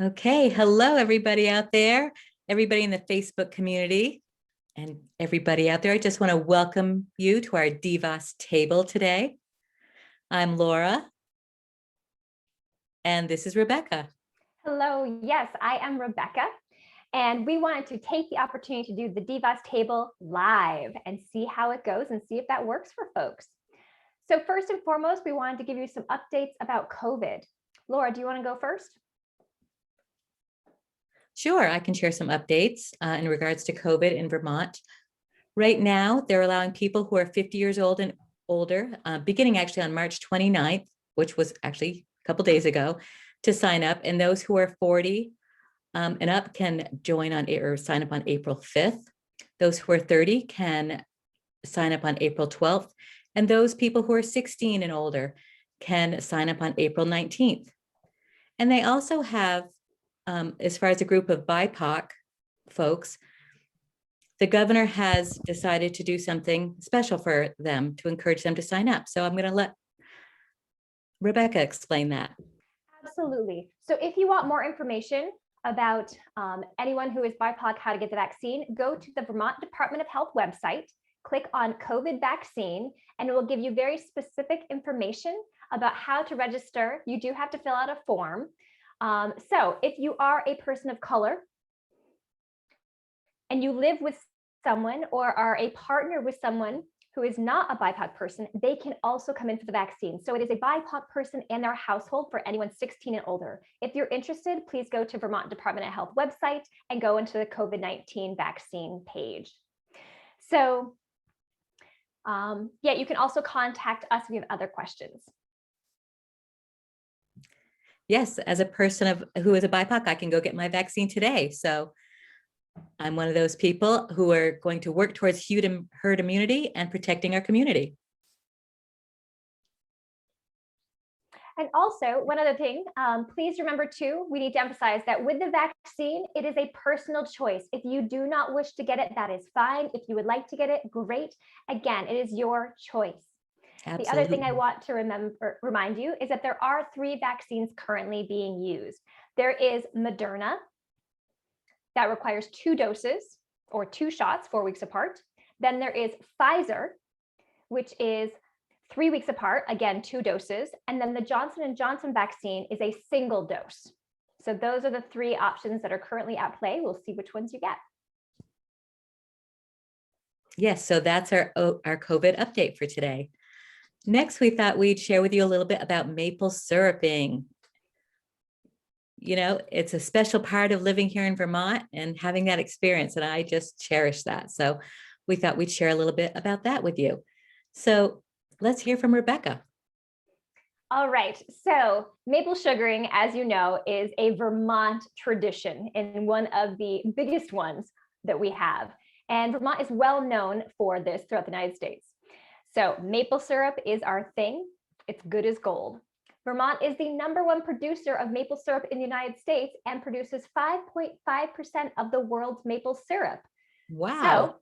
Okay, hello everybody out there, everybody in the Facebook community, and everybody out there. I just want to welcome you to our DVAS table today. I'm Laura, and this is Rebecca. Hello, yes, I am Rebecca, and we wanted to take the opportunity to do the DVAS table live and see how it goes and see if that works for folks. So first and foremost, we wanted to give you some updates about COVID. Laura, do you want to go first? Sure, I can share some updates in regards to COVID in Vermont. Right now, they're allowing people who are 50 years old and older, beginning actually on March 29th, which was actually a couple days ago, to sign up. And those who are 40 and up can join on or sign up on April 5th. Those who are 30 can sign up on April 12th. And those people who are 16 and older can sign up on April 19th. And they also have, as far as a group of BIPOC folks, the governor has decided to do something special for them to encourage them to sign up. So I'm going to let Rebecca explain that. Absolutely. So if you want more information about anyone who is BIPOC, how to get the vaccine, go to the Vermont Department of Health website, click on COVID vaccine, and it will give you very specific information about how to register. You do have to fill out a form. So if you are a person of color and you live with someone or are a partner with someone who is not a BIPOC person, they can also come in for the vaccine. So it is a BIPOC person and their household for anyone 16 and older. If you're interested, please go to Vermont Department of Health website and go into the COVID-19 vaccine page. So yeah, you can also contact us if you have other questions. Yes, as a person who is a BIPOC, I can go get my vaccine today. So I'm one of those people who are going to work towards herd immunity and protecting our community. And also, one other thing, please remember too, we need to emphasize that with the vaccine, it is a personal choice. If you do not wish to get it, that is fine. If you would like to get it, great. Again, it is your choice. Absolutely. The other thing I want to remind you is that there are 3 vaccines currently being used. There is Moderna, that requires 2 doses or 2 shots, 4 weeks apart. Then there is Pfizer, which is 3 weeks apart, again, 2 doses. And then the Johnson & Johnson vaccine is a single dose. So those are the 3 options that are currently at play. We'll see which ones you get. Yes, so that's our COVID update for today. Next, we thought we'd share with you a little bit about maple syruping. You know, it's a special part of living here in Vermont and having that experience, and I just cherish that. So we thought we'd share a little bit about that with you. So let's hear from Rebecca. All right, so maple sugaring, as you know, is a Vermont tradition and one of the biggest ones that we have. And Vermont is well known for this throughout the United States. So maple syrup is our thing. It's good as gold. Vermont is the #1 producer of maple syrup in the United States and produces 5.5% of the world's maple syrup. Wow.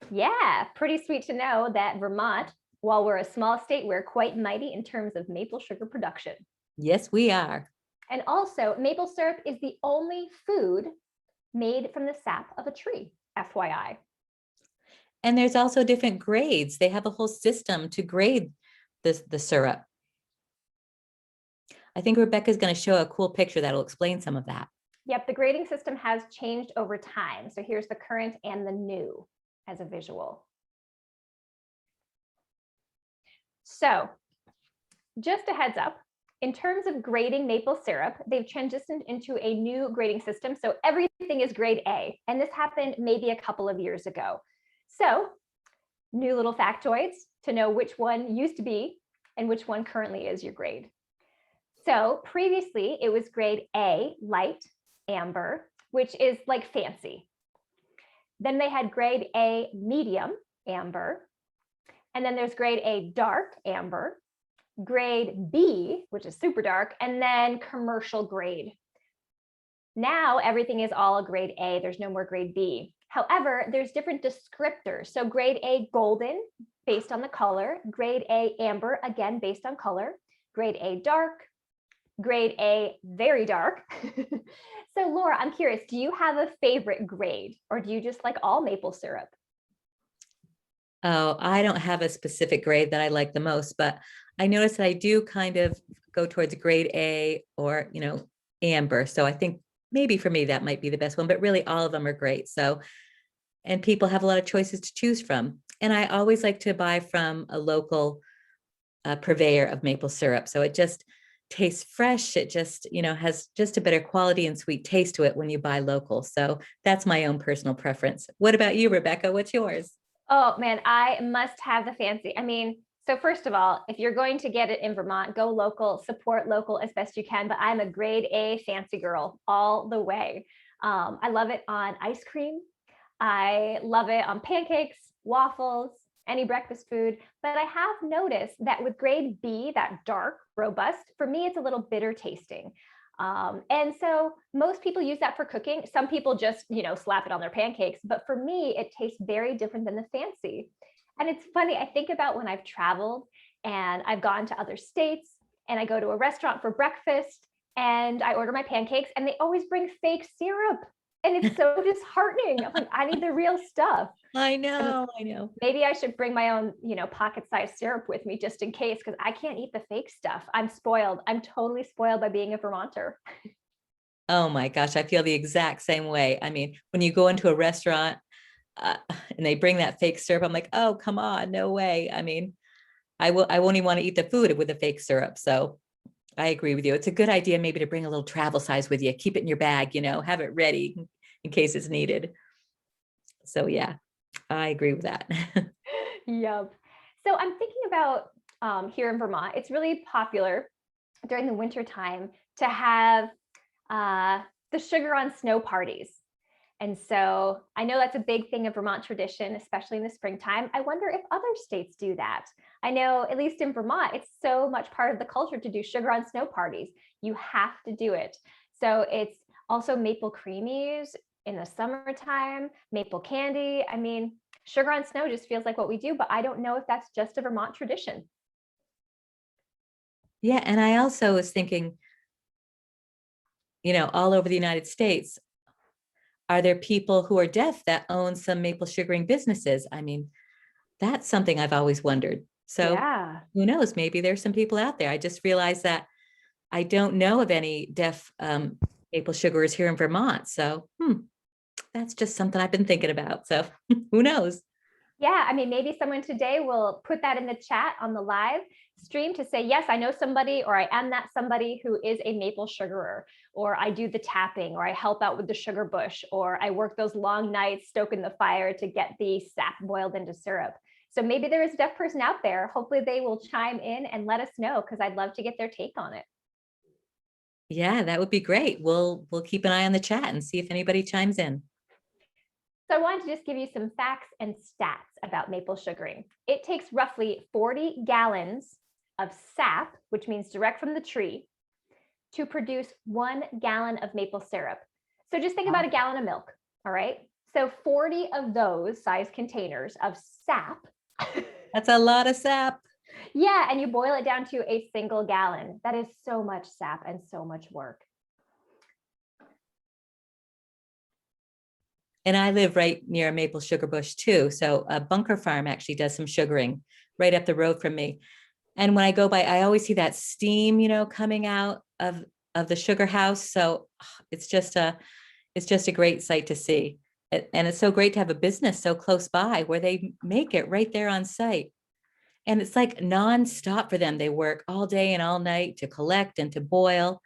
So yeah, pretty sweet to know that Vermont, while we're a small state, we're quite mighty in terms of maple sugar production. Yes, we are. And also, maple syrup is the only food made from the sap of a tree, FYI. And there's also different grades. They have a whole system to grade the syrup. I think Rebecca's going to show a cool picture that'll explain some of that. Yep, the grading system has changed over time. So here's the current and the new as a visual. So just a heads up, in terms of grading maple syrup, they've transitioned into a new grading system. So everything is grade A, and this happened maybe a couple of years ago. So new little factoids to know which one used to be and which one currently is your grade. So previously it was grade A, light, amber, which is like fancy. Then they had grade A, medium, amber. And then there's grade A, dark, amber, grade B, which is super dark, and then commercial grade. Now everything is all a grade A. There's no more grade B. However, there's different descriptors. So grade A, golden, based on the color, grade A, amber, again, based on color, grade A, dark, grade A, very dark. So Laura, I'm curious, do you have a favorite grade or do you just like all maple syrup? Oh, I don't have a specific grade that I like the most, but I notice that I do kind of go towards grade A or, amber. So I think maybe for me that might be the best one, but really all of them are great. So, and people have a lot of choices to choose from. And I always like to buy from a local purveyor of maple syrup. So it just tastes fresh. It just, has just a better quality and sweet taste to it when you buy local. So that's my own personal preference. What about you, Rebecca? What's yours? Oh man, I must have the fancy. I mean, so first of all, if you're going to get it in Vermont, go local, support local as best you can. But I'm a grade A fancy girl all the way. I love it on ice cream. I love it on pancakes, waffles, any breakfast food. But I have noticed that with grade B, that dark, robust, for me, it's a little bitter tasting. And so most people use that for cooking. Some people just, slap it on their pancakes. But for me, it tastes very different than the fancy. And it's funny, I think about when I've traveled and I've gone to other states and I go to a restaurant for breakfast and I order my pancakes and they always bring fake syrup. And it's so disheartening. I'm like, I need the real stuff. I And know, I know. maybe I should bring my own, pocket-sized syrup with me just in case, because I can't eat the fake stuff. I'm spoiled. I'm totally spoiled by being a Vermonter. Oh my gosh, I feel the exact same way. I mean, when you go into a restaurant uh, and they bring that fake syrup, I'm like, oh, come on, no way. I mean, I won't even want to eat the food with the fake syrup. So I agree with you. It's a good idea maybe to bring a little travel size with you. Keep it in your bag, have it ready in case it's needed. So yeah, I agree with that. Yep. So I'm thinking about here in Vermont, it's really popular during the winter time to have the sugar on snow parties. And so I know that's a big thing of Vermont tradition, especially in the springtime. I wonder if other states do that. I know, at least in Vermont, it's so much part of the culture to do sugar on snow parties. You have to do it. So it's also maple creamies in the summertime, maple candy. I mean, sugar on snow just feels like what we do, but I don't know if that's just a Vermont tradition. Yeah, and I also was thinking, all over the United States, are there people who are deaf that own some maple sugaring businesses? I mean, that's something I've always wondered. So Yeah. who knows? Maybe there's some people out there. I just realized that I don't know of any deaf maple sugarers here in Vermont. So that's just something I've been thinking about. So who knows? Yeah, I mean, maybe someone today will put that in the chat on the live stream to say, yes, I know somebody, or I am that somebody who is a maple sugarer, or I do the tapping, or I help out with the sugar bush, or I work those long nights stoking the fire to get the sap boiled into syrup. So maybe there is a deaf person out there. Hopefully they will chime in and let us know, because I'd love to get their take on it. Yeah, that would be great. We'll keep an eye on the chat and see if anybody chimes in. So I wanted to just give you some facts and stats about maple sugaring. It takes roughly 40 gallons of sap, which means direct from the tree, to produce 1 gallon of maple syrup. So just think about a gallon of milk, all right? So 40 of those size containers of sap. That's a lot of sap. Yeah, and you boil it down to a single gallon. That is so much sap and so much work. And I live right near a maple sugar bush too. So a Bunker Farm actually does some sugaring right up the road from me. And when I go by, I always see that steam, coming out of the sugar house. So it's just a great sight to see. And it's so great to have a business so close by where they make it right there on site. And it's like nonstop for them. They work all day and all night to collect and to boil.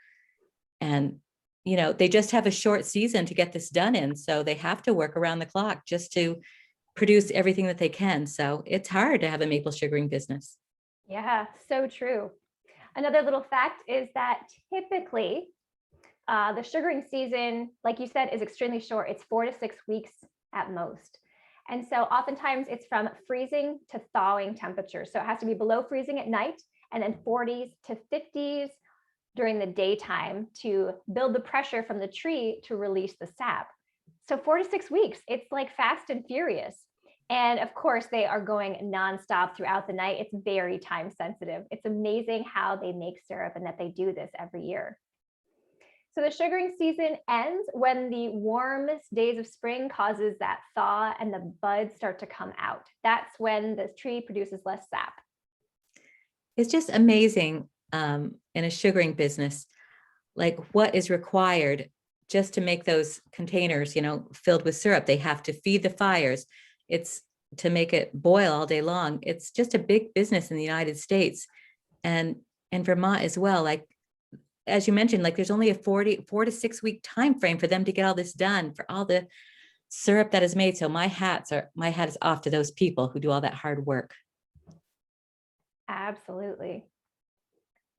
And they just have a short season to get this done in. So they have to work around the clock just to produce everything that they can. So it's hard to have a maple sugaring business. Yeah, so true. Another little fact is that typically the sugaring season, like you said, is extremely short. It's 4 to 6 weeks at most. And so oftentimes it's from freezing to thawing temperatures. So it has to be below freezing at night and then 40s to 50s during the daytime to build the pressure from the tree to release the sap. So 4 to 6 weeks, it's like fast and furious. And of course, they are going nonstop throughout the night. It's very time sensitive. It's amazing how they make syrup and that they do this every year. So the sugaring season ends when the warmest days of spring causes that thaw and the buds start to come out. That's when the tree produces less sap. It's just amazing in a sugaring business, like what is required just to make those containers, filled with syrup. They have to feed the fires. It's to make it boil all day long. It's just a big business in the United States and in Vermont as well. Like, as you mentioned, like there's only a 4 to 6 week time frame for them to get all this done, for all the syrup that is made. So my hat is off to those people who do all that hard work. Absolutely.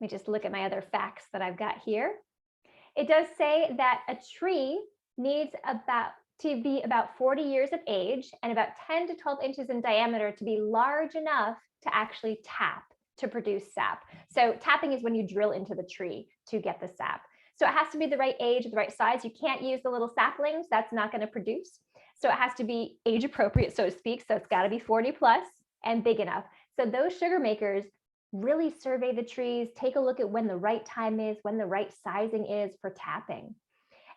Let me just look at my other facts that I've got here. It does say that a tree needs to be about 40 years of age and about 10 to 12 inches in diameter to be large enough to actually tap to produce sap. So tapping is when you drill into the tree to get the sap. So it has to be the right age, the right size. You can't use the little saplings. That's not going to produce. So it has to be age appropriate, so to speak. So it's got to be 40 plus and big enough. So those sugar makers really survey the trees, take a look at when the right time is, when the right sizing is for tapping.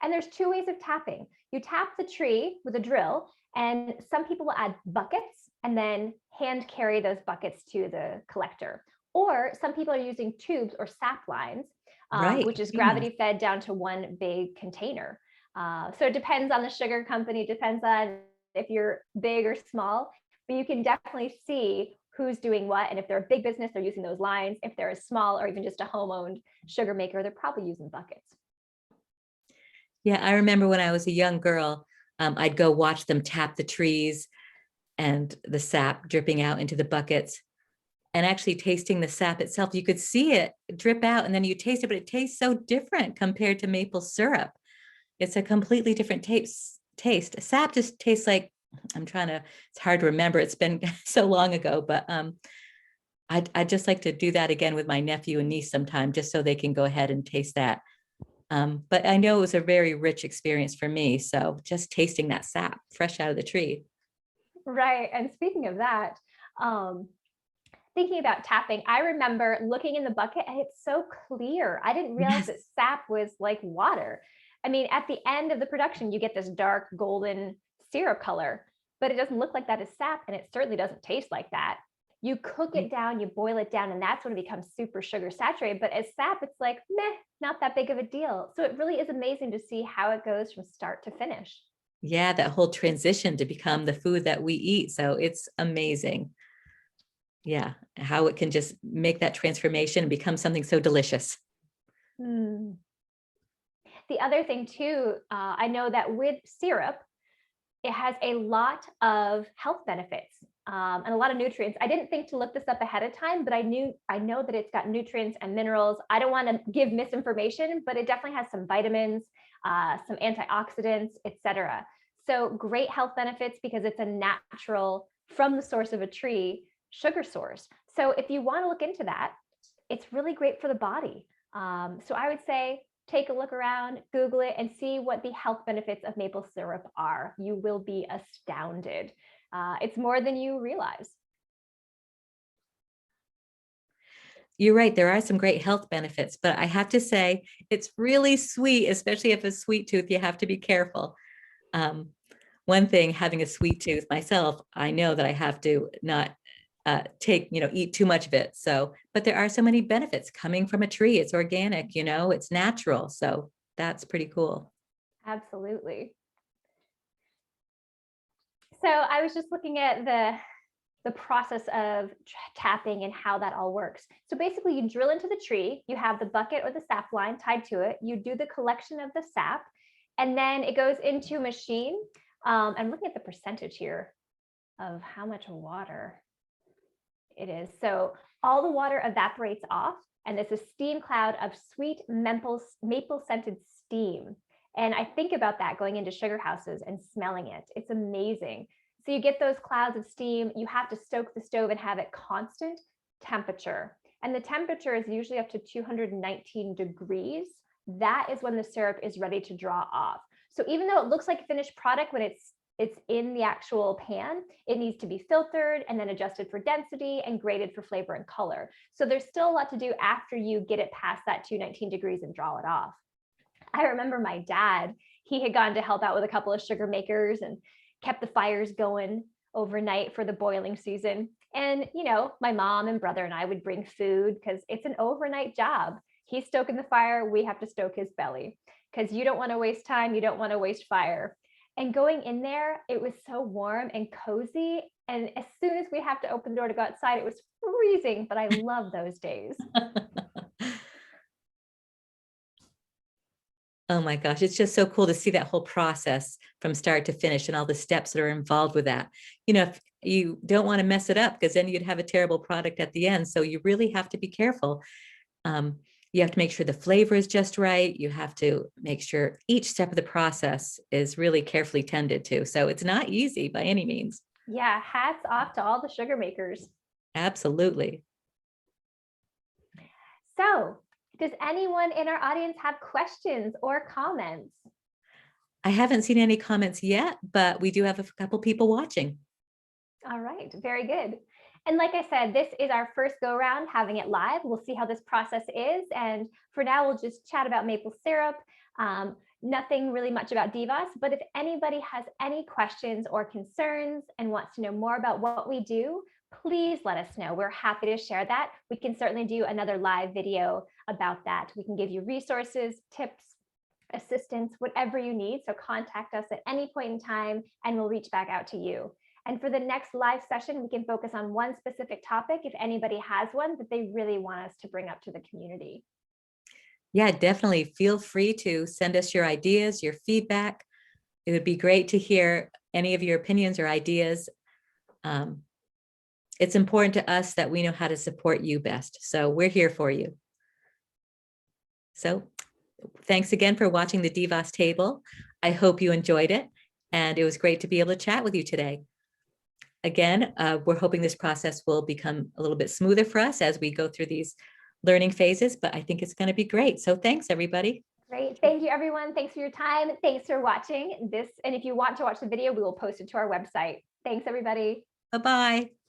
And there's two ways of tapping. You tap the tree with a drill, and some people will add buckets and then hand carry those buckets to the collector. Or some people are using tubes or sap lines, Right. which is gravity fed down to one big container. So it depends on the sugar company, depends on if you're big or small, but you can definitely see who's doing what. And if they're a big business, they're using those lines. If they're a small or even just a home-owned sugar maker, they're probably using buckets. Yeah, I remember when I was a young girl, I'd go watch them tap the trees and the sap dripping out into the buckets, and actually tasting the sap itself. You could see it drip out and then you taste it, but it tastes so different compared to maple syrup. It's a completely different taste. Sap just tastes like, it's hard to remember. It's been so long ago, but I'd just like to do that again with my nephew and niece sometime, just so they can go ahead and taste that. But I know it was a very rich experience for me. So just tasting that sap fresh out of the tree. Right. And speaking of that, thinking about tapping, I remember looking in the bucket and it's so clear. I didn't realize that sap was like water. I mean, at the end of the production, you get this dark golden syrup color, but it doesn't look like that as sap, and it certainly doesn't taste like that. You cook it down, you boil it down, and that's when it becomes super sugar saturated. But as sap, it's like, meh, not that big of a deal. So it really is amazing to see how it goes from start to finish. Yeah, that whole transition to become the food that we eat. So it's amazing. Yeah, how it can just make that transformation and become something so delicious. The other thing too, I know that with syrup, it has a lot of health benefits and a lot of nutrients. I didn't think to look this up ahead of time, but I know that it's got nutrients and minerals. I don't want to give misinformation, but it definitely has some vitamins, some antioxidants, etc. So great health benefits because it's a natural, from the source of a tree, sugar source. So if you want to look into that, it's really great for the body. So I would say take a look around, Google it, and see what the health benefits of maple syrup are. You will be astounded. It's more than you realize. You're right. There are some great health benefits, but I have to say it's really sweet, especially if it's sweet tooth, you have to be careful. One thing, having a sweet tooth myself, I know that I have to not eat too much of it. So, but there are so many benefits coming from a tree. It's organic, it's natural. So that's pretty cool. Absolutely. So I was just looking at the process of tapping and how that all works. So basically you drill into the tree, you have the bucket or the sap line tied to it, you do the collection of the sap, and then it goes into a machine. I'm looking at the percentage here of how much water it is. So all the water evaporates off, and there's a steam cloud of sweet maple scented steam. And I think about that going into sugar houses and smelling it. It's amazing. So you get those clouds of steam. You have to stoke the stove and have it constant temperature. And the temperature is usually up to 219 degrees. That is when the syrup is ready to draw off. So even though it looks like a finished product when it's it's in the actual pan. It needs to be filtered and then adjusted for density and graded for flavor and color. So there's still a lot to do after you get it past that 219 degrees and draw it off. I remember my dad, he had gone to help out with a couple of sugar makers and kept the fires going overnight for the boiling season. And, you know, my mom and brother and I would bring food because it's an overnight job. He's stoking the fire, we have to stoke his belly because you don't want to waste time, you don't want to waste fire. And going in there, it was so warm and cozy. And as soon as we have to open the door to go outside, it was freezing, but I love those days. Oh my gosh, it's just so cool to see that whole process from start to finish and all the steps that are involved with that. You know, if you don't want to mess it up because then you'd have a terrible product at the end. So you really have to be careful. You have to make sure the flavor is just right. You have to make sure each step of the process is really carefully tended to. So it's not easy by any means. Yeah, hats off to all the sugar makers. Absolutely. So, does anyone in our audience have questions or comments? I haven't seen any comments yet, but we do have a couple people watching. All right, very good. And like I said, this is our first go around having it live. We'll see how this process is. And for now, we'll just chat about maple syrup. Nothing really much about DVAS, but if anybody has any questions or concerns and wants to know more about what we do, please let us know. We're happy to share that. We can certainly do another live video about that. We can give you resources, tips, assistance, whatever you need. So contact us at any point in time and we'll reach back out to you. And for the next live session, we can focus on one specific topic if anybody has one that they really want us to bring up to the community. Yeah, definitely feel free to send us your ideas, your feedback. It would be great to hear any of your opinions or ideas. It's important to us that we know how to support you best. So we're here for you. So thanks again for watching the DVAS table. I hope you enjoyed it. And it was great to be able to chat with you today. Again, we're hoping this process will become a little bit smoother for us as we go through these learning phases, but I think it's going to be great. So thanks, everybody. Great. Thank you, everyone. Thanks for your time. Thanks for watching this. And if you want to watch the video, we will post it to our website. Thanks, everybody. Bye-bye.